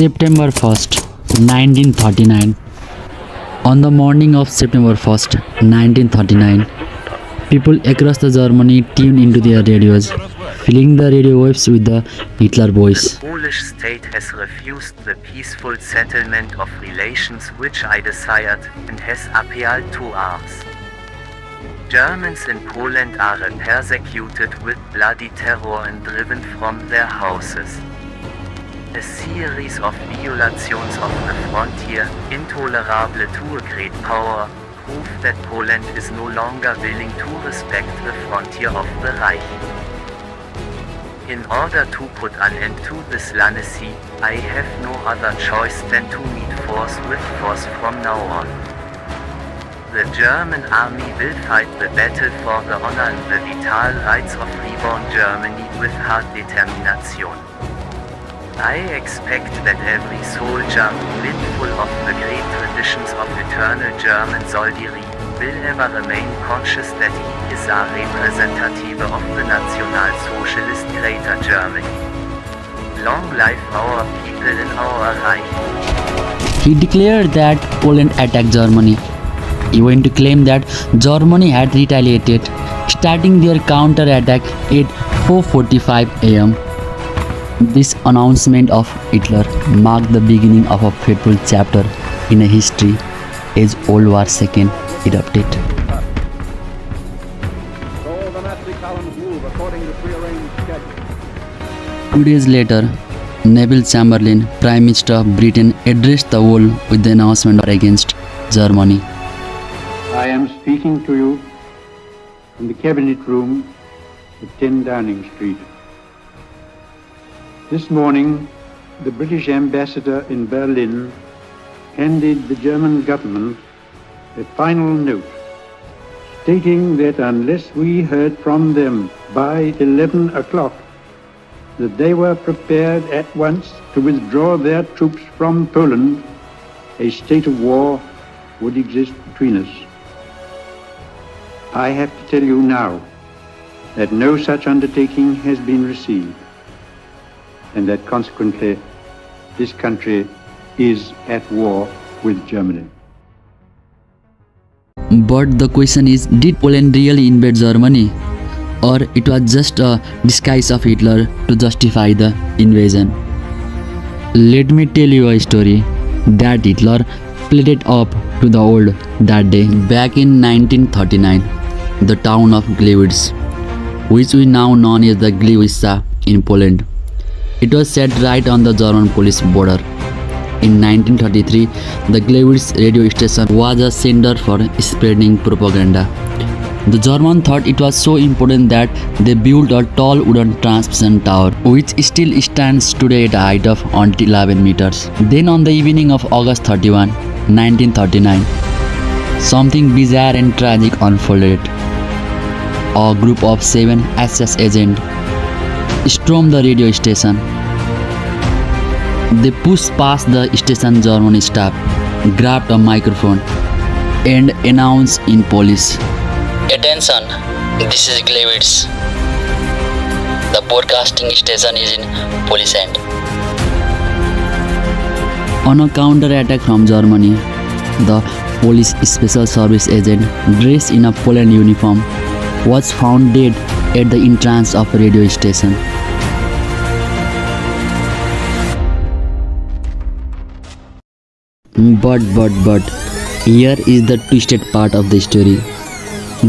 September 1st, 1939. On the morning of September 1st, 1939, people across the Germany tuned into their radios, filling the radio waves with the Hitler voice. The Polish state has refused the peaceful settlement of relations which I desired, and has appealed to arms. Germans in Poland are persecuted with bloody terror and driven from their houses. A series of violations of the frontier, intolerable to a great power, prove that Poland is no longer willing to respect the frontier of the Reich. In order to put an end to this lunacy, I have no other choice than to meet force with force from now on. The German army will fight the battle for the honor and the vital rights of reborn Germany with hard determination. I expect that every soldier, mindful of the great traditions of eternal German soldiery, will ever remain conscious that he is a representative of the National Socialist Greater Germany. Long life our people in our Reich. He declared that Poland attacked Germany. He went to claim that Germany had retaliated, starting their counter-attack at 4:45 am. This announcement of Hitler marked the beginning of a fateful chapter in a history as World War II erupted. All the Nazi columns move according to prearranged schedule. 2 days later, Neville Chamberlain, Prime Minister of Britain, addressed the world with the announcement against Germany. I am speaking to you in the Cabinet Room at 10 Downing Street. This morning, the British ambassador in Berlin handed the German government a final note stating that unless we heard from them by 11 o'clock, that they were prepared at once to withdraw their troops from Poland, a state of war would exist between us. I have to tell you now that no such undertaking has been received, and that consequently this country is at war with Germany. But the question is, did Poland really invade Germany? Or it was just a disguise of Hitler to justify the invasion? Let me tell you a story that Hitler played it up to the world that day. Back in 1939, the town of Gliwice, which we now know as the Gliwice in Poland, it was set right on the German-Polish border. In 1933, the Gliwice radio station was a center for spreading propaganda. The Germans thought it was so important that they built a tall wooden transmission tower, which still stands today at a height of until 11 meters. Then on the evening of August 31, 1939, something bizarre and tragic unfolded. A group of 7 SS agents stormed the radio station. They pushed past the station German staff, grabbed a microphone, and announced in Polish, "Attention, this is Gliwice. The broadcasting station is in Polish hand." On a counter-attack from Germany, the Polish Special Service agent, dressed in a Poland uniform, was found dead at the entrance of a radio station. But, here is the twisted part of the story.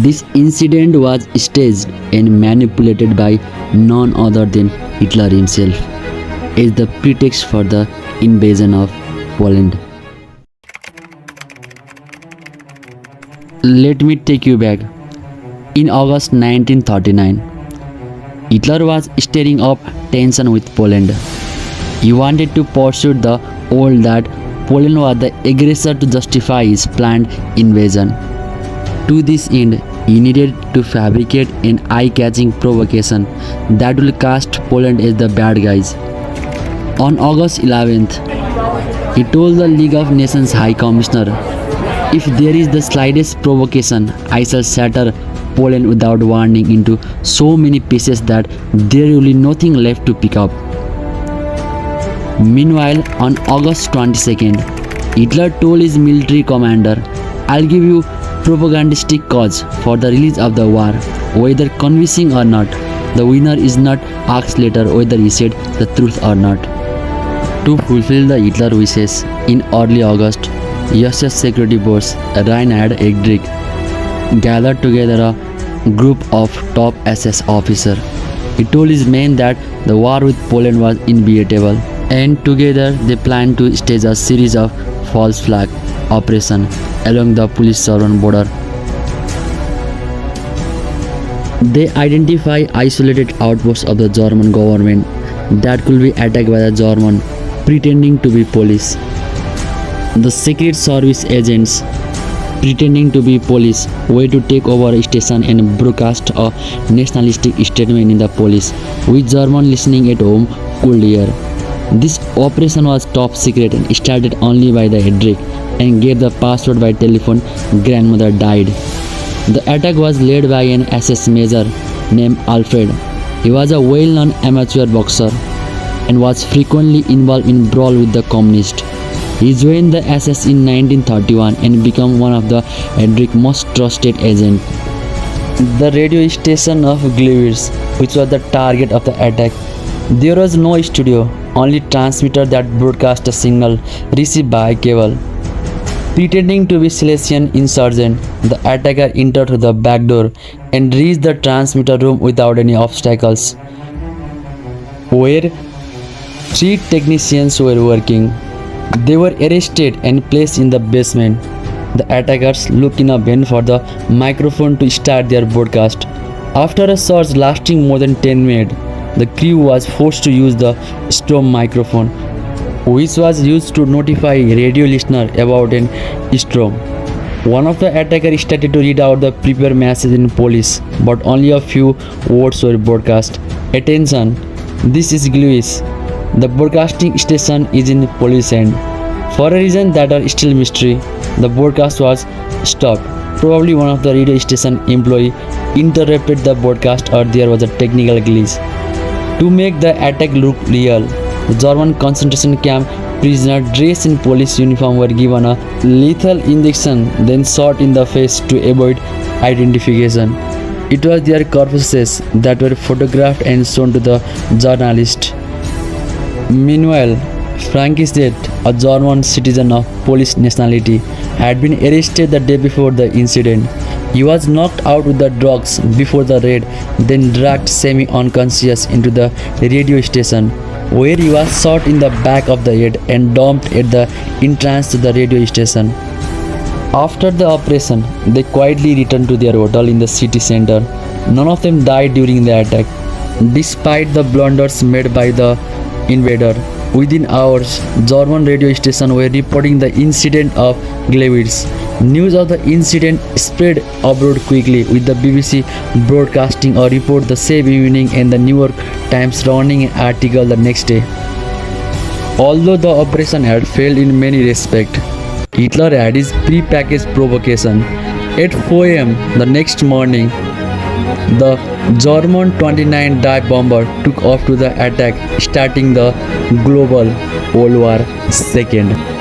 This incident was staged and manipulated by none other than Hitler himself as the pretext for the invasion of Poland. Let me take you back. In August 1939, Hitler was stirring up tension with Poland. He wanted to persuade the world that Poland was the aggressor to justify his planned invasion. To this end, he needed to fabricate an eye-catching provocation that will cast Poland as the bad guys. On August 11th, he told the League of Nations High Commissioner, "If there is the slightest provocation, I shall shatter Poland without warning into so many pieces that there will be nothing left to pick up." Meanwhile, on August 22nd, Hitler told his military commander, "I'll give you propagandistic cause for the release of the war, whether convincing or not. The winner is not asked later whether he said the truth or not." To fulfill the Hitler wishes, in early August, SS security boss Reinhard Heydrich gathered together a group of top SS officers. He told his men that the war with Poland was inevitable, and together they planned to stage a series of false flag operations along the Polish-German border. They identify isolated outposts of the German government that could be attacked by the German pretending to be Polish. The Secret Service agents pretending to be Polish were to take over a station and broadcast a nationalistic statement in the Polish, with German listening at home could hear. This operation was top secret and started only by the Heydrich and gave the password by telephone. Grandmother died. The attack was led by an SS major named Alfred. He was a well-known amateur boxer and was frequently involved in brawl with the communists. He joined the SS in 1931 and became one of the Heydrich's most trusted agents. The radio station of Glewitz, which was the target of the attack, there was no studio, only transmitter that broadcast a signal received by cable. Pretending to be Silesian insurgent, the attacker entered through the back door and reached the transmitter room without any obstacles, where 3 technicians were working. They were arrested and placed in the basement. The attackers looked in a vain for the microphone to start their broadcast. After a search lasting more than 10 minutes, the crew was forced to use the storm microphone, which was used to notify radio listener about an storm. One of the attackers started to read out the prepared message in Polish, but only a few words were broadcast. "Attention, this is Glewitz. The broadcasting station is in Polish and for a reason that are still mystery, the broadcast was stopped. Probably one of the radio station employee interrupted the broadcast or there was a technical glitch." To make the attack look real, the German concentration camp prisoners dressed in Polish uniform were given a lethal injection, then shot in the face to avoid identification. It was their corpses that were photographed and shown to the journalist. Meanwhile, Frankistedt, a German citizen of Polish nationality, had been arrested the day before the incident. He was knocked out with the drugs before the raid, then dragged semi-unconscious into the radio station, where he was shot in the back of the head and dumped at the entrance to the radio station. After the operation, they quietly returned to their hotel in the city center. None of them died during the attack, despite the blunders made by the invader. Within hours, German radio stations were reporting the incident of Glewitz. News of the incident spread abroad quickly, with the BBC broadcasting a report the same evening and the New York Times running an article the next day. Although the operation had failed in many respects, Hitler had his pre-packaged provocation. At 4 a.m. the next morning, the German 29 dive bomber took off to the attack, starting the global World War II.